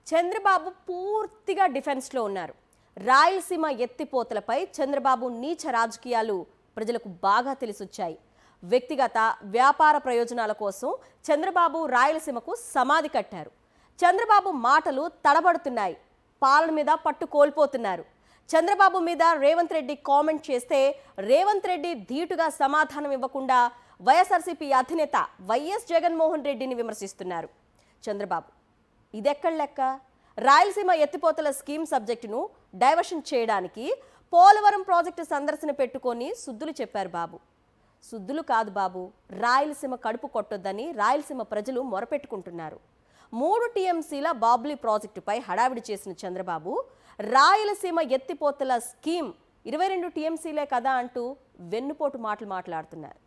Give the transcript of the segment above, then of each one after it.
చంద్రబాబు పూర్తిగా డిఫెన్స్లో ఉన్నారు. రాయలసీమ ఎత్తిపోతలపై చంద్రబాబు నీచ రాజకీయాలు ప్రజలకు బాగా తెలిసొచ్చాయి. వ్యక్తిగత వ్యాపార ప్రయోజనాల కోసం చంద్రబాబు రాయలసీమకు సమాధి కట్టారు. చంద్రబాబు మాటలు తడబడుతున్నాయి, పాలన మీద పట్టు కోల్పోతున్నారు. చంద్రబాబు మీద రేవంత్ రెడ్డి కామెంట్ చేస్తే రేవంత్ రెడ్డి ధీటుగా సమాధానం ఇవ్వకుండా వైఎస్ఆర్సీపీ అధినేత వైఎస్ జగన్మోహన్ రెడ్డిని విమర్శిస్తున్నారు. చంద్రబాబు ఇదెక్కడ లెక్క? రాయలసీమ ఎత్తిపోతల స్కీమ్ సబ్జెక్టును డైవర్షన్ చేయడానికి పోలవరం ప్రాజెక్టు సందర్శన పెట్టుకొని సుద్దులు చెప్పారు బాబు. సుద్దులు కాదు బాబు, రాయలసీమ కడుపు కొట్టొద్దని రాయలసీమ ప్రజలు మొరపెట్టుకుంటున్నారు. 3 టీఎంసీల బాబ్లీ ప్రాజెక్టుపై హడావిడి చేసిన చంద్రబాబు రాయలసీమ ఎత్తిపోతల స్కీమ్ 22 టీఎంసీలే కదా అంటూ వెన్నుపోటు మాటలు మాట్లాడుతున్నారు.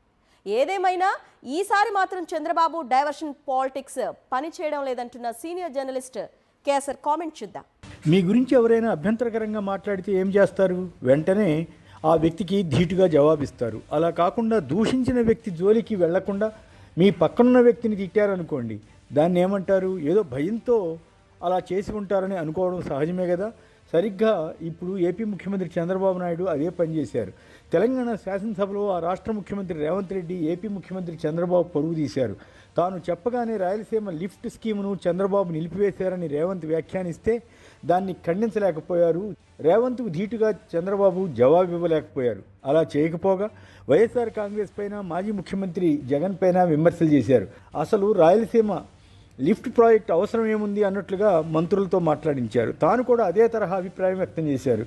ఏదేమైనా ఈసారి మాత్రం చంద్రబాబు డైవర్షన్ పాలిటిక్స్ పనిచేయడం లేదంటున్న సీనియర్ జర్నలిస్ట్ కేసర్ కామెంట్ చూద్దాం. మీ గురించి ఎవరైనా అభ్యంతరకరంగా మాట్లాడితే ఏం చేస్తారు? వెంటనే ఆ వ్యక్తికి ధీటుగా జవాబిస్తారు. అలా కాకుండా దూషించిన వ్యక్తి జోలికి వెళ్లకుండా మీ పక్కనున్న వ్యక్తిని తిట్టారనుకోండి, దాన్ని ఏమంటారు? ఏదో భయంతో అలా చేసి ఉంటారని అనుకోవడం సహజమే కదా. సరిగ్గా ఇప్పుడు ఏపీ ముఖ్యమంత్రి చంద్రబాబు నాయుడు అదే పనిచేశారు. తెలంగాణ శాసనసభలో ఆ రాష్ట్ర ముఖ్యమంత్రి రేవంత్ రెడ్డి ఏపీ ముఖ్యమంత్రి చంద్రబాబు పరుగు తీశారు. తాను చెప్పగానే రాయలసీమ లిఫ్ట్ స్కీమును చంద్రబాబు నిలిపివేశారని రేవంత్ వ్యాఖ్యానిస్తే దాన్ని ఖండించలేకపోయారు. రేవంత్కు ధీటుగా చంద్రబాబు జవాబు ఇవ్వలేకపోయారు. అలా చేయకపోగా వైఎస్ఆర్ కాంగ్రెస్ పైన మాజీ ముఖ్యమంత్రి జగన్ పైన విమర్శలు చేశారు. అసలు రాయలసీమ లిఫ్ట్ ప్రాజెక్ట్ అవసరం ఏముంది అన్నట్లుగా మంత్రులతో మాట్లాడించారు. తాను కూడా అదే తరహా అభిప్రాయం వ్యక్తం చేశారు.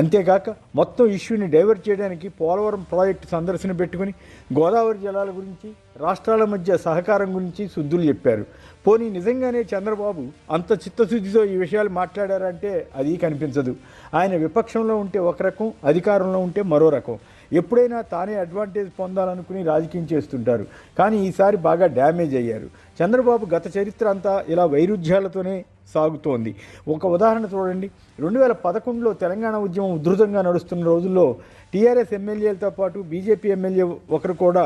అంతేకాక మొత్తం ఇష్యూని డైవర్ట్ చేయడానికి పోలవరం ప్రాజెక్టు సందర్శన పెట్టుకుని గోదావరి జలాల గురించి, రాష్ట్రాల మధ్య సహకారం గురించి సుద్దులు చెప్పారు. పోనీ నిజంగానే చంద్రబాబు అంత చిత్తశుద్ధితో ఈ విషయాలు మాట్లాడారంటే అది కనిపించదు. ఆయన విపక్షంలో ఉంటే ఒక రకం, అధికారంలో ఉంటే మరో రకం. ఎప్పుడైనా తానే అడ్వాంటేజ్ పొందాలనుకుని రాజకీయం చేస్తుంటారు. కానీ ఈసారి బాగా డ్యామేజ్ అయ్యారు. చంద్రబాబు గత చరిత్ర అంతా ఇలా వైరుధ్యాలతోనే సాగుతోంది. ఒక ఉదాహరణ చూడండి. 2011లో తెలంగాణ ఉద్యమం ఉధృతంగా నడుస్తున్న రోజుల్లో టీఆర్ఎస్ ఎమ్మెల్యేలతో పాటు బీజేపీ ఎమ్మెల్యే ఒకరు కూడా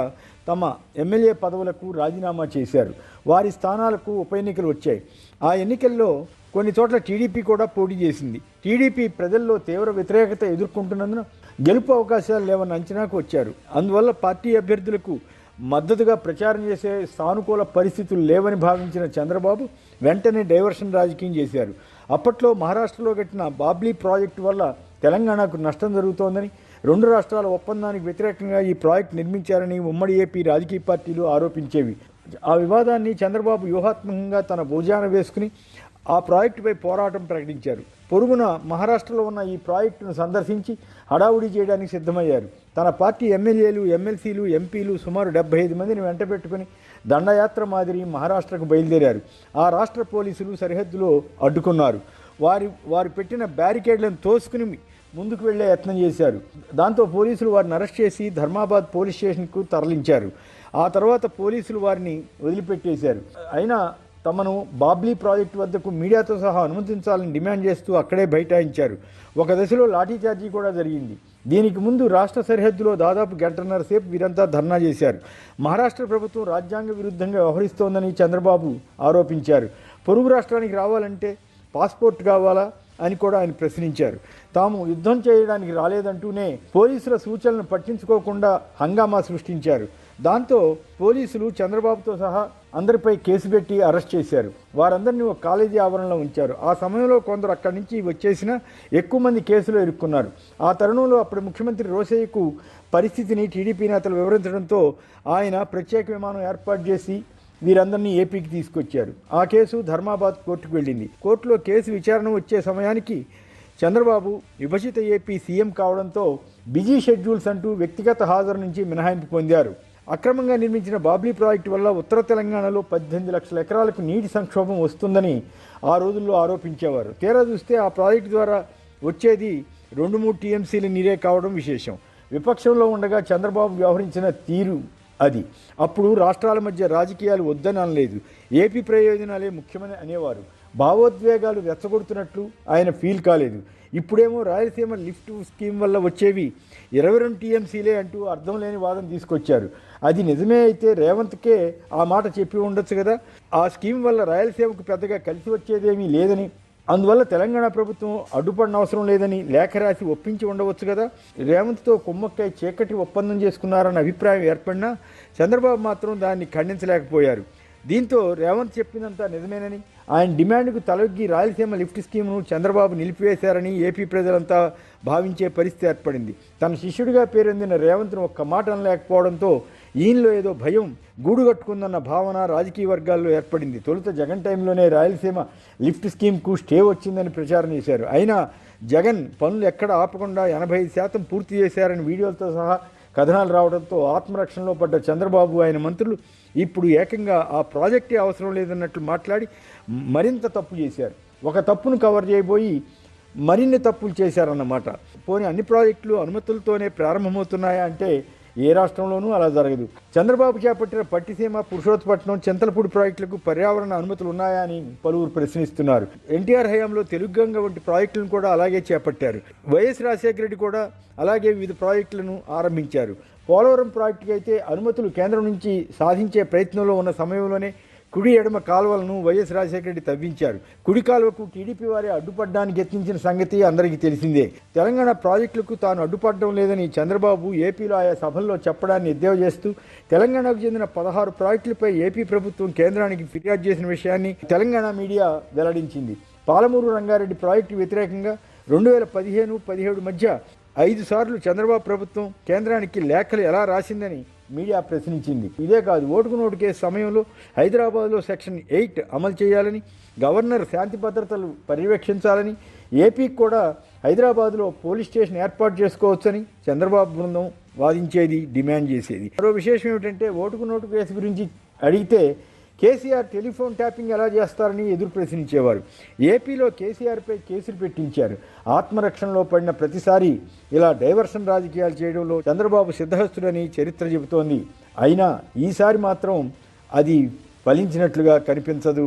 తమ ఎమ్మెల్యే పదవులకు రాజీనామా చేశారు. వారి స్థానాలకు ఉప ఎన్నికలు వచ్చాయి. ఆ ఎన్నికల్లో కొన్ని చోట్ల టీడీపీ కూడా పోటీ చేసింది. టీడీపీ ప్రజల్లో తీవ్ర వ్యతిరేకత ఎదుర్కొంటున్నందున గెలుపు అవకాశాలు లేవన్న అంచనాకు వచ్చారు. అందువల్ల పార్టీ అభ్యర్థులకు మద్దతుగా ప్రచారం చేసే సానుకూల పరిస్థితులు లేవని భావించిన చంద్రబాబు వెంటనే డైవర్షన్ రాజకీయం చేశారు. అప్పట్లో మహారాష్ట్రలో కట్టిన బాబ్లీ ప్రాజెక్టు వల్ల తెలంగాణకు నష్టం జరుగుతోందని, 2 రాష్ట్రాల ఒప్పందానికి వ్యతిరేకంగా ఈ ప్రాజెక్టు నిర్మించారని ఉమ్మడి ఏపీ రాజకీయ పార్టీలు ఆరోపించేవి. ఆ వివాదాన్ని చంద్రబాబు వ్యూహాత్మకంగా తన భుజాన వేసుకుని ఆ ప్రాజెక్టుపై పోరాటం ప్రకటించారు. పొరుగున మహారాష్ట్రలో ఉన్న ఈ ప్రాజెక్టును సందర్శించి హడావుడి చేయడానికి సిద్ధమయ్యారు. తన పార్టీ ఎమ్మెల్యేలు, ఎమ్మెల్సీలు, ఎంపీలు సుమారు 75 మందిని వెంటబెట్టుకుని దండయాత్ర మాదిరి మహారాష్ట్రకు బయలుదేరారు. ఆ రాష్ట్ర పోలీసులు సరిహద్దులో అడ్డుకున్నారు. వారు పెట్టిన బ్యారికేడ్లను తోసుకుని ముందుకు వెళ్లే యత్నం చేశారు. దాంతో పోలీసులు వారిని అరెస్ట్ చేసి ధర్మాబాద్ పోలీస్ స్టేషన్కు తరలించారు. ఆ తర్వాత పోలీసులు వారిని వదిలిపెట్టేశారు. అయినా తమను బాబ్లీ ప్రాజెక్టు వద్దకు మీడియాతో సహా అనుమతించాలని డిమాండ్ చేస్తూ అక్కడే బైఠాయించారు. ఒక దశలో లాఠీచార్జీ కూడా జరిగింది. దీనికి ముందు రాష్ట్ర సరిహద్దులో దాదాపు గంటన్నర సేపు వీరంతా ధర్నా చేశారు. మహారాష్ట్ర ప్రభుత్వం రాజ్యాంగ విరుద్ధంగా వ్యవహరిస్తోందని చంద్రబాబు ఆరోపించారు. పొరుగు రాష్ట్రానికి రావాలంటే పాస్పోర్ట్ కావాలా అని కూడా ఆయన ప్రశ్నించారు. తాము యుద్ధం చేయడానికి రాలేదంటూనే పోలీసుల సూచనలను పట్టించుకోకుండా హంగామా సృష్టించారు. దాంతో పోలీసులు చంద్రబాబుతో సహా అందరిపై కేసు పెట్టి అరెస్ట్ చేశారు. వారందరినీ ఒక కాలేజీ ఆవరణలో ఉంచారు. ఆ సమయంలో కొందరు అక్కడి నుంచి వచ్చేసినా ఎక్కువ మంది కేసులో ఇరుక్కున్నారు. ఆ తరుణంలో అప్పుడు ముఖ్యమంత్రి రోసయ్యకు పరిస్థితిని టీడీపీ నేతలు వివరించడంతో ఆయన ప్రత్యేక విమానం ఏర్పాటు చేసి వీరందరినీ ఏపీకి తీసుకొచ్చారు. ఆ కేసు ధర్మాబాద్ కోర్టుకు వెళ్ళింది. కోర్టులో కేసు విచారణ వచ్చే సమయానికి చంద్రబాబు విభజిత ఏపీ సీఎం కావడంతో బిజీ షెడ్యూల్స్ అంటూ వ్యక్తిగత హాజరు నుంచి మినహాయింపు పొందారు. అక్రమంగా నిర్మించిన బాబ్లీ ప్రాజెక్టు వల్ల ఉత్తర తెలంగాణలో 18 లక్షల ఎకరాలకు నీటి సంక్షోభం వస్తుందని ఆ రోజుల్లో ఆరోపించేవారు. తీరా చూస్తే ఆ ప్రాజెక్టు ద్వారా వచ్చేది 2-3 టీఎంసీల నీరే కావడం విశేషం. విపక్షంలో ఉండగా చంద్రబాబు వ్యవహరించిన తీరు అది. అప్పుడు రాష్ట్రాల మధ్య రాజకీయాలు వద్దని అనలేదు, ఏపీ ప్రయోజనాలే ముఖ్యమని అనేవారు. భావోద్వేగాలు రెచ్చగొడుతున్నట్లు ఆయన ఫీల్ కాలేదు. ఇప్పుడేమో రాయలసీమ లిఫ్ట్ స్కీమ్ వల్ల వచ్చేవి 22 టీఎంసీలే అంటూ అర్థం లేని వాదన తీసుకొచ్చారు. అది నిజమే అయితే రేవంత్కే ఆ మాట చెప్పి ఉండొచ్చు కదా. ఆ స్కీమ్ వల్ల రాయలసీమకు పెద్దగా కలిసి వచ్చేదేమీ లేదని అందువల్ల తెలంగాణ ప్రభుత్వం అడ్డుపడిన అవసరం లేదని లేఖ రాసి ఒప్పించి ఉండవచ్చు కదా. రేవంత్తో కుమ్మక్కై చీకటి ఒప్పందం చేసుకున్నారన్న అభిప్రాయం ఏర్పడినా చంద్రబాబు మాత్రం దాన్ని ఖండించలేకపోయారు. దీంతో రేవంత్ చెప్పినంతా నిజమేనని, ఆయన డిమాండ్కు తలొగ్గి రాయలసీమ లిఫ్ట్ స్కీమ్ను చంద్రబాబు నిలిపివేశారని ఏపీ ప్రజలంతా భావించే పరిస్థితి ఏర్పడింది. తన శిష్యుడిగా పేరొందిన రేవంత్ను ఒక్క మాట అనలేకపోవడంతో ఈయనలో ఏదో భయం గూడుగట్టుకుందన్న భావన రాజకీయ వర్గాల్లో ఏర్పడింది. తొలుత జగన్ టైంలోనే రాయలసీమ లిఫ్ట్ స్కీమ్కు స్టే వచ్చిందని ప్రచారం చేశారు. అయినా జగన్ పనులు ఎక్కడ ఆపకుండా 85% పూర్తి చేశారని వీడియోలతో సహా కథనాలు రావడంతో ఆత్మరక్షణలో పడ్డ చంద్రబాబు ఆయన మంత్రులు ఇప్పుడు ఏకంగా ఆ ప్రాజెక్టే అవసరం లేదన్నట్లు మాట్లాడి మరింత తప్పు చేశారు. ఒక తప్పును కవర్ చేయబోయి మరిన్ని తప్పులు చేశారన్నమాట. పోనీ అన్ని ప్రాజెక్టులు అనుమతులతోనే ప్రారంభమవుతున్నాయా అంటే ఏ రాష్ట్రంలోనూ అలా జరగదు. చంద్రబాబు చేపట్టిన పట్టిసీమ, పురుషోత్తపట్నం, చింతలపూడి ప్రాజెక్టులకు పర్యావరణ అనుమతులు ఉన్నాయా అని పలువురు ప్రశ్నిస్తున్నారు. ఎన్టీఆర్ హయాంలో తెలుగుగంగ వంటి ప్రాజెక్టులను కూడా అలాగే చేపట్టారు. వైఎస్ రాజశేఖర రెడ్డి కూడా అలాగే వివిధ ప్రాజెక్టులను ఆరంభించారు. పోలవరం ప్రాజెక్టుకి అయితే అనుమతులు కేంద్రం నుంచి సాధించే ప్రయత్నంలో ఉన్న సమయంలోనే కుడి ఎడమ కాలువలను వైఎస్ రాజశేఖర రెడ్డి తవ్వించారు. కుడి కాలువకు టీడీపీ వారే అడ్డుపడడానికి యత్నించిన సంగతి అందరికీ తెలిసిందే. తెలంగాణ ప్రాజెక్టులకు తాను అడ్డుపడడం లేదని చంద్రబాబు ఏపీలో ఆయా సభల్లో చెప్పడాన్ని ఎద్దేవా చేస్తూ తెలంగాణకు చెందిన 16 ప్రాజెక్టులపై ఏపీ ప్రభుత్వం కేంద్రానికి ఫిర్యాదు చేసిన విషయాన్ని తెలంగాణ మీడియా వెల్లడించింది. పాలమూరు రంగారెడ్డి ప్రాజెక్టు వ్యతిరేకంగా 2015-17 మధ్య 5 సార్లు చంద్రబాబు ప్రభుత్వం కేంద్రానికి లేఖలు ఎలా రాసిందని మీడియా ప్రశ్నించింది. ఇదే కాదు, ఓటుకు నోటు కేసు సమయంలో హైదరాబాద్లో సెక్షన్ 8 అమలు చేయాలని, గవర్నర్ శాంతి భద్రతలు పర్యవేక్షించాలని, ఏపీకి కూడా హైదరాబాద్లో పోలీస్ స్టేషన్ ఏర్పాటు చేసుకోవచ్చని చంద్రబాబు బృందం వాదించేది, డిమాండ్ చేసేది. మరో విశేషం ఏమిటంటే ఓటుకు నోటు కేసు గురించి అడిగితే కేసీఆర్ టెలిఫోన్ ట్యాపింగ్ ఎలా చేస్తారని ఎదురు ప్రశ్నించేవారు. ఏపీలో కేసీఆర్పై కేసులు పెట్టించారు. ఆత్మరక్షణలో పడిన ప్రతిసారి ఇలా డైవర్షన్ రాజకీయాలు చేయడంలో చంద్రబాబు సిద్ధహస్తుడని చరిత్ర చెబుతోంది. అయినా ఈసారి మాత్రం అది ఫలించినట్లుగా కనిపించదు.